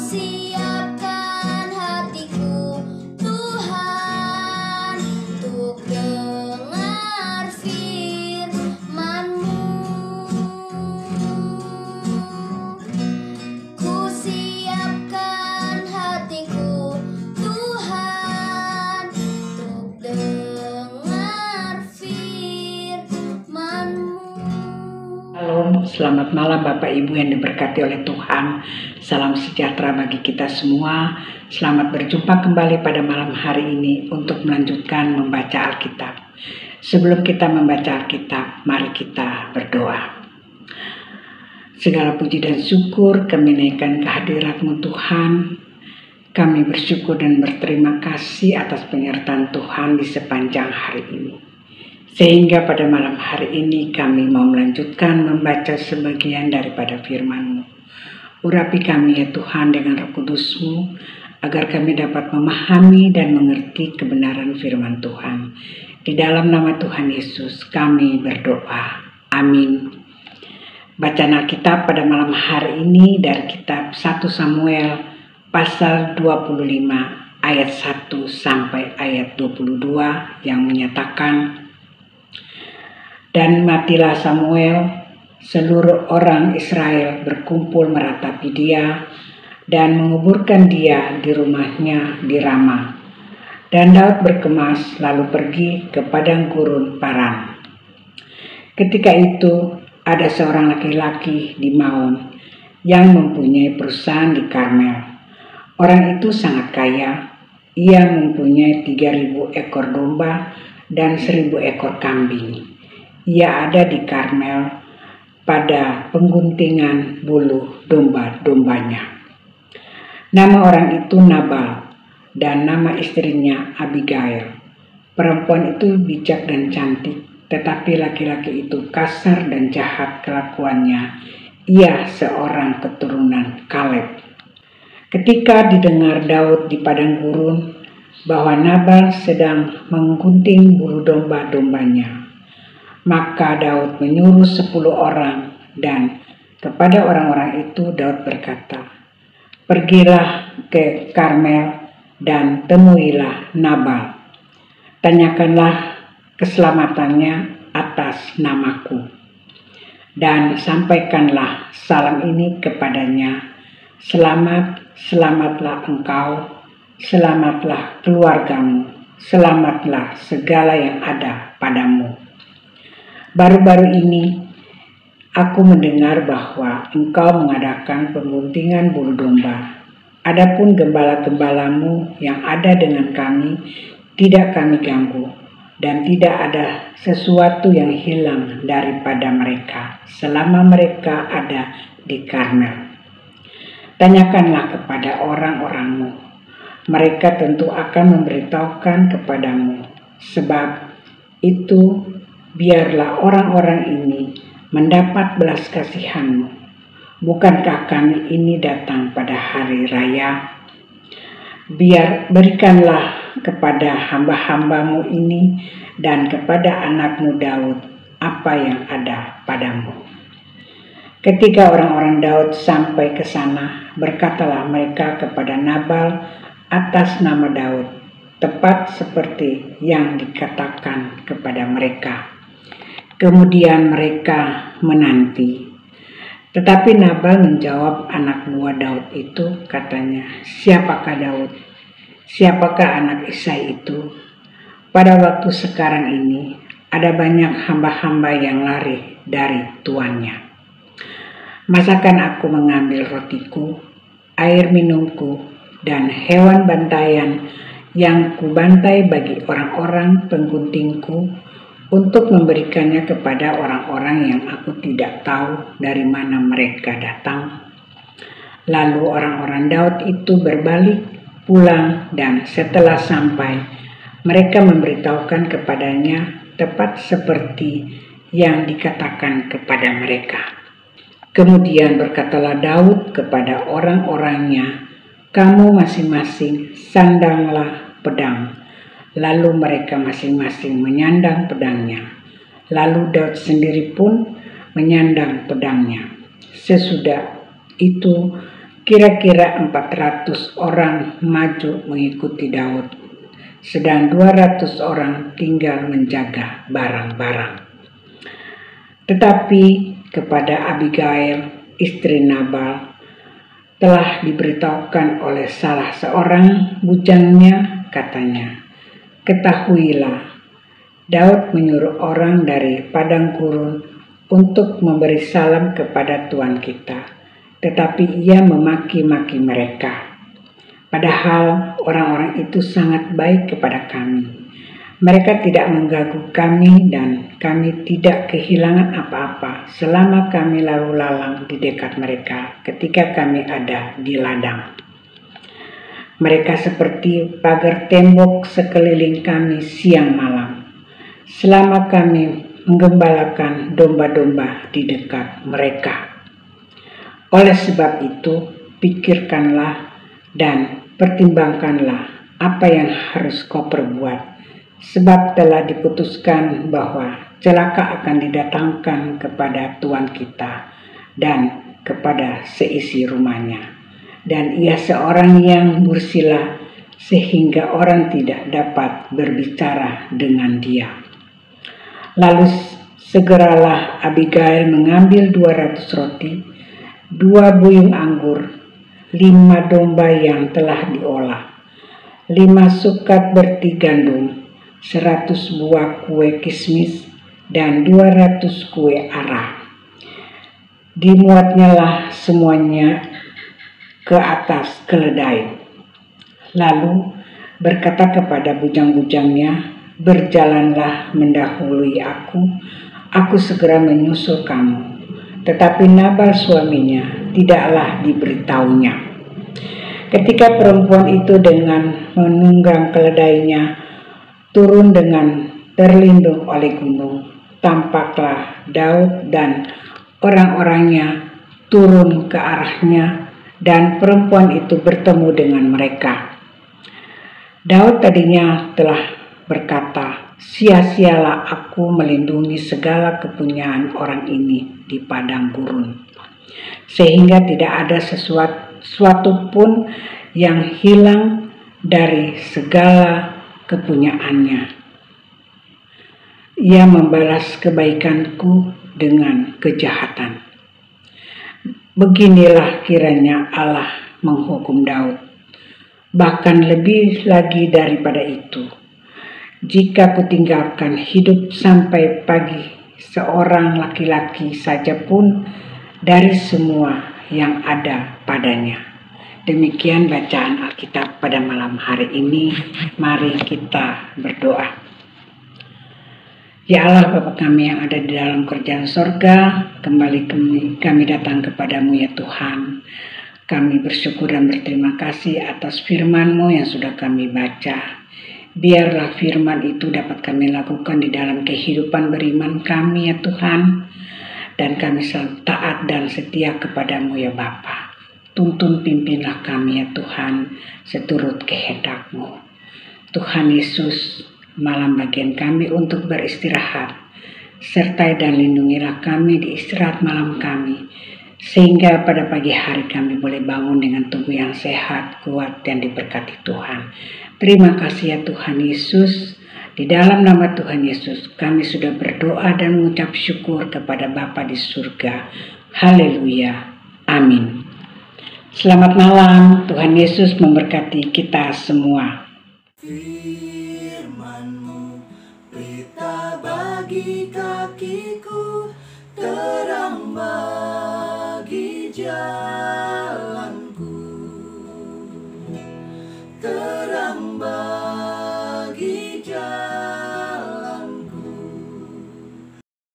siapkan hatiku, Tuhan, untuk dengar firman-Mu. Ku siapkan hatiku, Tuhan, untuk dengar firman-Mu. Shalom, selamat malam Bapak Ibu yang diberkati oleh Tuhan. Salam sejahtera bagi kita semua. Selamat berjumpa kembali pada malam hari ini untuk melanjutkan membaca Alkitab. Sebelum kita membaca Alkitab, mari kita berdoa. Segala puji dan syukur kami naikkan kehadirat-Mu Tuhan. Kami bersyukur dan berterima kasih atas penyertaan Tuhan di sepanjang hari ini. Sehingga pada malam hari ini kami mau melanjutkan membaca sebagian daripada firman-Mu. Urapi kami ya Tuhan dengan Roh Kudus-Mu, agar kami dapat memahami dan mengerti kebenaran firman Tuhan. Di dalam nama Tuhan Yesus kami berdoa. Amin. Bacaan Alkitab pada malam hari ini dari kitab 1 Samuel pasal 25 ayat 1 sampai ayat 22 yang menyatakan, dan matilah Samuel, seluruh orang Israel berkumpul meratapi dia dan menguburkan dia di rumahnya di Rama. Dan Daud berkemas lalu pergi ke padang gurun Paran. Ketika itu ada seorang laki-laki di Maon yang mempunyai perusahaan di Karmel. Orang itu sangat kaya. Ia mempunyai 3.000 ekor domba dan 1.000 ekor kambing. Ia ada di Karmel pada pengguntingan bulu domba-dombanya. Nama orang itu Nabal dan nama istrinya Abigail. Perempuan itu bijak dan cantik, tetapi laki-laki itu kasar dan jahat kelakuannya. Ia seorang keturunan Kaleb. Ketika didengar Daud di padang gurun bahwa Nabal sedang menggunting bulu domba-dombanya, maka Daud menyuruh 10 orang, dan kepada orang-orang itu Daud berkata, pergilah ke Karmel dan temuilah Nabal. Tanyakanlah keselamatannya atas namaku. Dan sampaikanlah salam ini kepadanya, selamat, selamatlah engkau, selamatlah keluargamu, selamatlah segala yang ada padamu. Baru-baru ini aku mendengar bahwa engkau mengadakan pengguntingan bulu domba. Adapun gembala-gembalamu yang ada dengan kami tidak kami ganggu, dan tidak ada sesuatu yang hilang daripada mereka selama mereka ada di Karmel. Tanyakanlah kepada orang-orangmu, mereka tentu akan memberitahukan kepadamu. Sebab itu biarlah orang-orang ini mendapat belas kasihan-Mu. Bukankah kami ini datang pada hari raya? Berikanlah kepada hamba-hamba-Mu ini dan kepada anak-Mu Daud apa yang ada padamu. Ketika orang-orang Daud sampai ke sana, berkatalah mereka kepada Nabal atas nama Daud, tepat seperti yang dikatakan kepada mereka. Kemudian mereka menanti. Tetapi Nabal menjawab anak buah Daud itu, katanya, siapakah Daud? Siapakah anak Isai itu? Pada waktu sekarang ini ada banyak hamba-hamba yang lari dari tuannya. Masakan aku mengambil rotiku, air minumku, dan hewan bantaian yang kubantai bagi orang-orang pengguntingku, untuk memberikannya kepada orang-orang yang aku tidak tahu dari mana mereka datang. Lalu orang-orang Daud itu berbalik pulang, dan setelah sampai, mereka memberitahukan kepadanya tepat seperti yang dikatakan kepada mereka. Kemudian berkatalah Daud kepada orang-orangnya, kamu masing-masing sandanglah pedang. Lalu mereka masing-masing menyandang pedangnya. Lalu Daud sendiri pun menyandang pedangnya. Sesudah itu Kira-kira 400 orang maju mengikuti Daud, sedang 200 orang tinggal menjaga barang-barang. Tetapi kepada Abigail, istri Nabal, telah diberitahukan oleh salah seorang bujangnya, katanya, "Ketahuilah, Daud menyuruh orang dari padang gurun untuk memberi salam kepada Tuan kita. Tetapi ia memaki-maki mereka. Padahal orang-orang itu sangat baik kepada kami. Mereka tidak mengganggu kami dan kami tidak kehilangan apa-apa selama kami lalu lalang di dekat mereka ketika kami ada di ladang. Mereka seperti pagar tembok sekeliling kami siang malam, selama kami menggembalakan domba-domba di dekat mereka. Oleh sebab itu, pikirkanlah dan pertimbangkanlah apa yang harus kau perbuat, sebab telah diputuskan bahwa celaka akan didatangkan kepada Tuan kita dan kepada seisi rumahnya. Dan ia seorang yang bersila sehingga orang tidak dapat berbicara dengan dia." Lalu segeralah Abigail mengambil 200 roti, 2 buyung anggur, 5 domba yang telah diolah, 5 sukat berti gandum, 100 buah kue kismis, dan 200 kue arah. Dimuatnyalah semuanya ke atas keledai. Lalu berkata kepada bujang-bujangnya, "Berjalanlah mendahului aku segera menyusul kamu." Tetapi Nabal suaminya tidaklah diberitahunya. Ketika perempuan itu dengan menunggang keledainya turun dengan terlindung oleh gunung, tampaklah Daud dan orang-orangnya turun ke arahnya dan perempuan itu bertemu dengan mereka. Daud tadinya telah berkata, "Sia-sialah aku melindungi segala kepunyaan orang ini di padang gurun, sehingga tidak ada sesuatu pun yang hilang dari segala kepunyaannya. Ia membalas kebaikanku dengan kejahatan." Beginilah kiranya Allah menghukum Daud, bahkan lebih lagi daripada itu. Jika kutinggalkan hidup sampai pagi seorang laki-laki saja pun dari semua yang ada padanya. Demikian bacaan Alkitab pada malam hari ini. Mari kita berdoa. Ya Allah Bapa kami yang ada di dalam kerajaan sorga, kembali kami datang kepadamu ya Tuhan. Kami bersyukur dan berterima kasih atas firman-Mu yang sudah kami baca. Biarlah firman itu dapat kami lakukan di dalam kehidupan beriman kami ya Tuhan. Dan kami selalu taat dan setia kepadamu ya Bapa. Tuntun pimpinlah kami ya Tuhan seturut kehendak-Mu. Tuhan Yesus, malam bagian kami untuk beristirahat. Sertai dan lindungilah kami di istirahat malam kami. Sehingga pada pagi hari kami boleh bangun dengan tubuh yang sehat, kuat, dan diberkati Tuhan. Terima kasih ya Tuhan Yesus. Di dalam nama Tuhan Yesus kami sudah berdoa dan mengucap syukur kepada Bapa di surga. Haleluya. Amin. Selamat malam. Tuhan Yesus memberkati kita semua. Firman-Mu pelita bagi kakiku, terang bagi jalanku, terang bagi